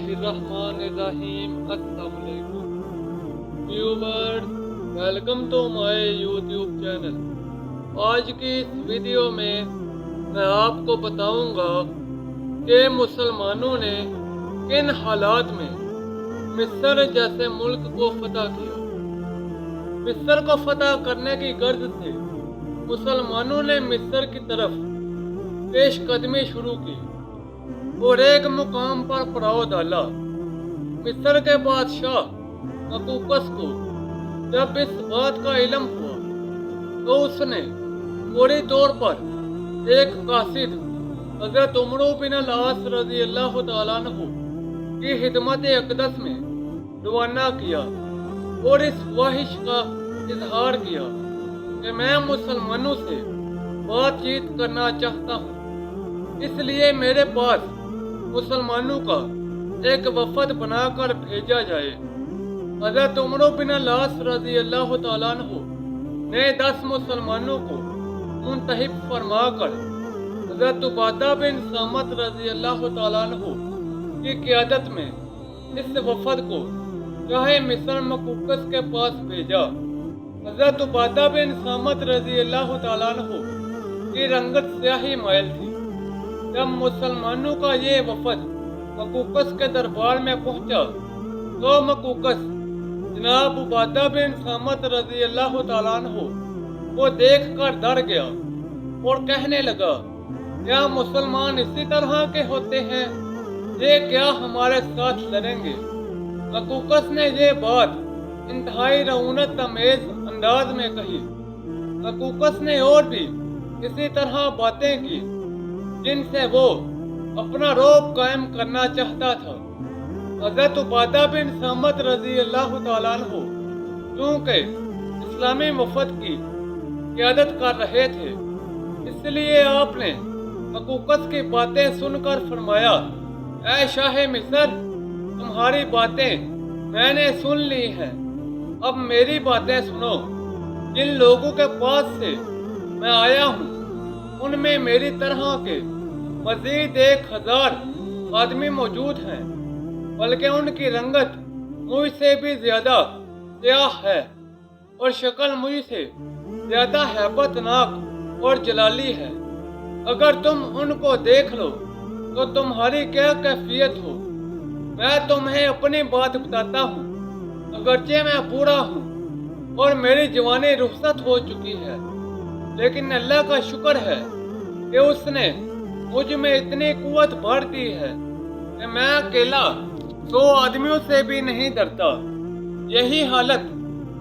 बिस्मिल्लाहिर्रहमानिर्रहीम। अस्सलाम वालेकुम viewers, welcome to my YouTube channel. आज की इस वीडियो में मैं आपको बताऊंगा कि मुसलमानों ने किन हालात में मिस्र जैसे मुल्क को फतह किया। मिस्र को फतह करने की गर्ज से मुसलमानों ने मिस्र की तरफ पेशकदमी शुरू की और एक मुकाम पर पड़ाव डाला। मिस्र के बादशाह मकूकस को जब इस बात का इल्म हुआ तो उसने फौरी तौर पर एक कासिद हज़रत उमर बिन अल-आस रज़ी अल्लाह तआला अन्हु की खिदमत अक़दस में रवाना किया और इस ख्वाहिश का इजहार किया कि मैं मुसलमानों से बातचीत करना चाहता हूँ, इसलिए मेरे पास मुसलमानों का एक वफद बनाकर भेजा जाए। हज़रत उमर बिन अल-आस रज़ी अल्लाह तआला अन्हु ने 10 मुसलमानों को मुंतखब फरमाकर हज़रत उबादा बिन सामत रज़ी अल्लाह तआला अन्हु की क़ियादत में इस वफद को शाह मिस्र मकूकस के पास भेजा। हज़रत उबादा बिन सामत रज़ी अल्लाह तआला अन्हु की रंगत स्याही माइल थी। जब मुसलमानों का ये वफद मकूकस के दरबार में पहुंचा तो मकूकस जनाब उबादा बिन सामत रज़ी अल्लाह तआला अन्हु को देखकर डर गया और कहने लगा, क्या मुसलमान इसी तरह के होते हैं? ये क्या हमारे साथ लड़ेंगे? मकूकस ने ये बात इंतहाई रऊनत अमेज अंदाज में कही। मकूकस ने और भी इसी तरह बातें की जिनसे वो अपना रौब कायम करना चाहता था। हज़रत उबादा बिन सामत रज़ी अल्लाह तआला अन्हु चूँकि इस्लामी वफद की क़ियादत कर रहे थे, इसलिए आपने मकूकस की बातें सुनकर फरमाया, ऐ शाह मिस्र, तुम्हारी बातें मैंने सुन ली हैं, अब मेरी बातें सुनो। जिन लोगों के पास से मैं आया हूँ उनमें मेरी तरह के मजीद 1000 आदमी मौजूद हैं, बल्कि उनकी रंगत मुझ से भी ज्यादा स्याह है और शक्ल मुझ से ज्यादा हैबतनाक और जलाली है। अगर तुम उनको देख लो तो तुम्हारी क्या कैफियत हो। मैं तुम्हें अपनी बात बताता हूँ। अगरचे मैं बूढ़ा हूँ और मेरी जवानी रुखसत हो चुकी है, लेकिन अल्लाह का शुक्र है कि उसने मुझ में इतनी कुव्वत भर दी है कि मैं अकेला 100 आदमियों से भी नहीं डरता। यही हालत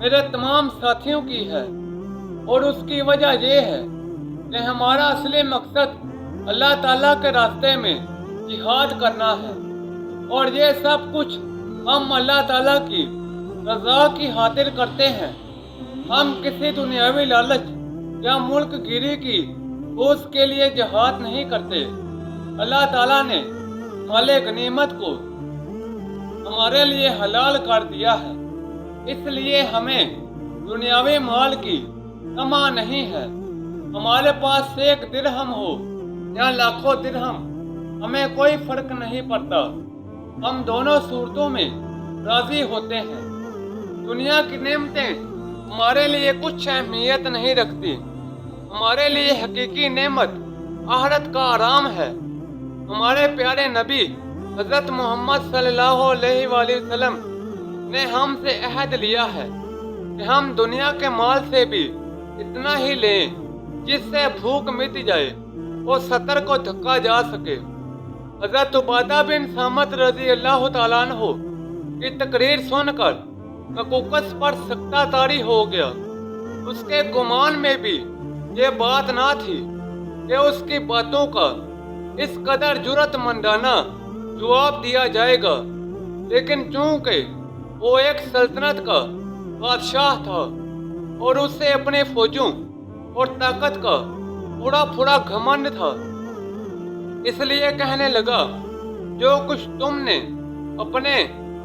मेरे तमाम साथियों की है और उसकी वजह यह है कि हमारा असली मकसद अल्लाह ताला के रास्ते में जिहाद करना है और ये सब कुछ हम अल्लाह ताला की रज़ा की खातिर करते हैं। हम किसी दुनियावी लालच या मुल्क गिरी की उसके लिए जिहाद नहीं करते। अल्लाह ताला ने माले गनीमत को हमारे लिए हलाल कर दिया है, इसलिए हमें दुनियावी माल की तमा नहीं है। हमारे पास 1 दिरहम हो या लाखों दिरहम, हमें कोई फर्क नहीं पड़ता। हम दोनों सूरतों में राजी होते हैं। दुनिया की नेमतें हमारे लिए कुछ अहमियत नहीं रखती। हमारे लिए हकीकी नेमत आखिरत का आराम है। हमारे प्यारे नबी हज़रत मोहम्मद सल्लल्लाहु अलैहि वसल्लम ने हमसे अहद लिया है कि हम दुनिया के माल से भी इतना ही लें जिससे भूख मिट जाए और सतर को धक्का जा सके। हज़रत उबादा बिन सामत रज़ी अल्लाह तआला अन्हु की तकरीर सुनकर मकूकस पर सख्ता तारी हो गया। उसके गुमान में भी ये बात ना थी कि उसकी बातों का इस कदर जुर्रतमंदाना जवाब दिया जाएगा, लेकिन चूंकि वो एक सल्तनत का बादशाह था और उसे अपने फौजों और ताकत का पूरा घमंड था, इसलिए कहने लगा, जो कुछ तुमने अपने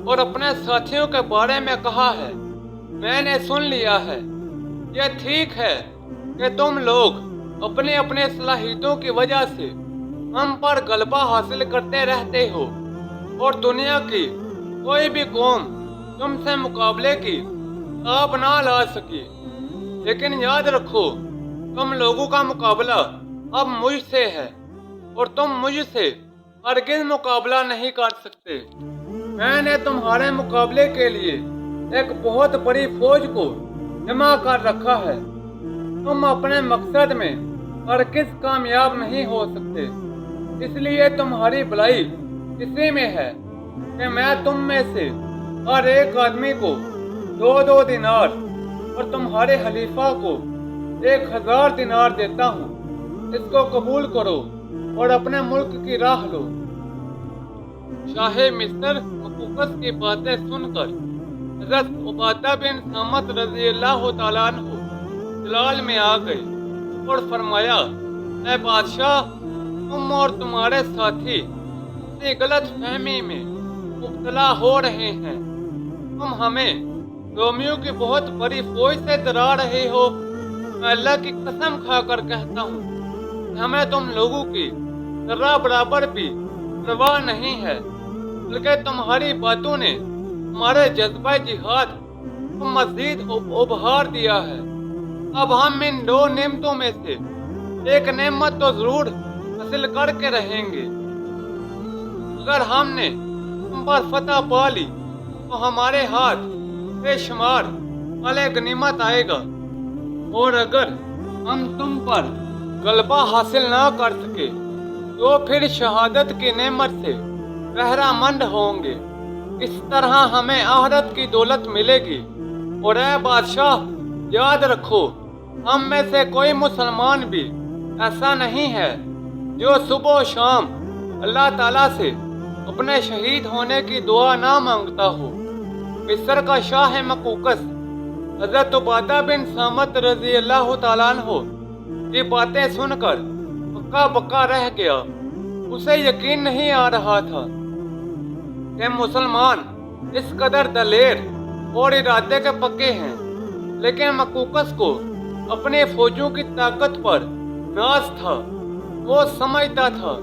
और अपने साथियों के बारे में कहा है मैंने सुन लिया है। यह ठीक है कि तुम लोग अपने अपने सलाहियतों की वजह से हम पर गलबा हासिल करते रहते हो, और दुनिया की कोई भी कौम तुमसे मुकाबले की आप ना ला सकी। लेकिन याद रखो, तुम लोगों का मुकाबला अब मुझसे है और तुम मुझसे हरगिज़ मुकाबला नहीं कर सकते। मैंने तुम्हारे मुकाबले के लिए एक बहुत बड़ी फौज को जमा कर रखा है। तुम अपने मकसद में हरगिज़ कामयाब नहीं हो सकते। इसलिए तुम्हारी भलाई इसी में है कि मैं तुम में से हर एक आदमी को 2-2 दिनार और तुम्हारे खलीफा को 1000 दिनार देता हूँ। इसको कबूल करो और अपने मुल्क की राह लो। शाह मिस्र मकूकस की बातें सुनकर हज़रत उबादा बिन सामत रज़ी अल्लाह तआला अन्हु जलाल में आ गए और फरमाया, ऐ बादशाह, तुम और तुम्हारे साथी इसी गलत फहमी में मुब्तला हो रहे हैं। तुम हमें रोमियो की बहुत बड़ी फौज से डरा रहे हो। मैं अल्लाह की कसम खाकर कहता हूँ कि हमें तुम लोगों की जरा बराबर भी परवाह नहीं है, बल्कि तुम्हारी बातों ने हमारे जज्बा जिहाद को मजीद उभार दिया है। अब हम इन 2 नेमतों में से एक नेमत तो जरूर हासिल करके रहेंगे। अगर हमने तुम पर फतह पा ली तो हमारे हाथ बेशुमार वाले गनीमत आएगा, और अगर हम तुम पर गलबा हासिल ना कर सके तो फिर शहादत की नेमत से बहरामंद होंगे। इस तरह हमें आखिरत की दौलत मिलेगी। और ऐ बादशाह, याद रखो, हम में से कोई मुसलमान भी ऐसा नहीं है जो सुबह शाम अल्लाह ताला से अपने शहीद होने की दुआ ना मांगता हो। मिस्र का शाह मकूकस हज़रत उबादा बिन सामत रज़ी अल्लाह तआला अन्हु की बातें सुनकर हक्का बक्का रह गया। उसे यकीन नहीं आ रहा था कि मुसलमान इस कदर दलेर और इरादे के पक्के हैं। लेकिन मकूकस को अपने फौजों की ताकत पर नाज था। वो समझता था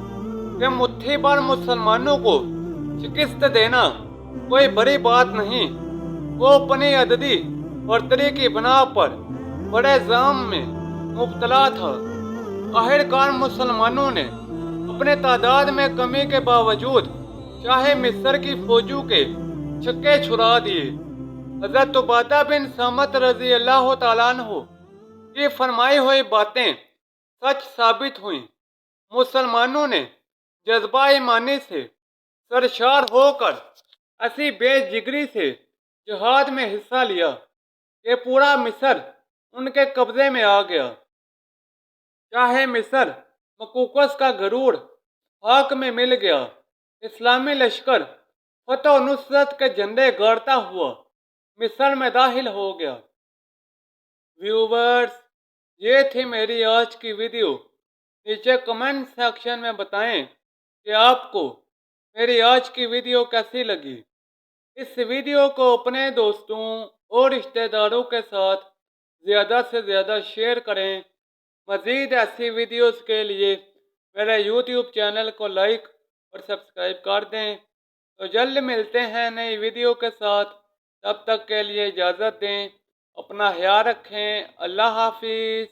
कि मुट्ठी भर मुसलमानों को शिकस्त देना कोई बड़ी बात नहीं। वो अपनी अददी बर्तरी की बना पर बड़े जाम में मुब्तला था। आखिरकार मुसलमानों ने अपने तादाद में कमी के बावजूद शाह मिस्र की फौजों के छक्के छुड़ा दिए। हज़रत उबादा बिन सामत रज़ी अल्लाह तआला अन्हु की फरमाई हुई बातें सच साबित हुई। मुसलमानों ने जज्बा ईमानी से सरशार होकर ऐसी बेजिगरी से जिहाद में हिस्सा लिया कि पूरा मिस्र उनके कब्जे में आ गया। चाहे मिस्र मकूकस का गरूर खाक में मिल गया। इस्लामी लश्कर फतह और नुसरत के झंडे गाड़ता हुआ मिस्र में दाखिल हो गया। व्यूवर्स, ये थी मेरी आज की वीडियो। नीचे कमेंट सेक्शन में बताएं कि आपको मेरी आज की वीडियो कैसी लगी। इस वीडियो को अपने दोस्तों और रिश्तेदारों के साथ ज़्यादा से ज़्यादा शेयर करें। मज़ीद ऐसी वीडियोस के लिए मेरे YouTube चैनल को लाइक और सब्सक्राइब कर दें। तो जल्द मिलते हैं नई वीडियो के साथ। तब तक के लिए इजाज़त दें। अपना ख्याल रखें। अल्लाह हाफिज़।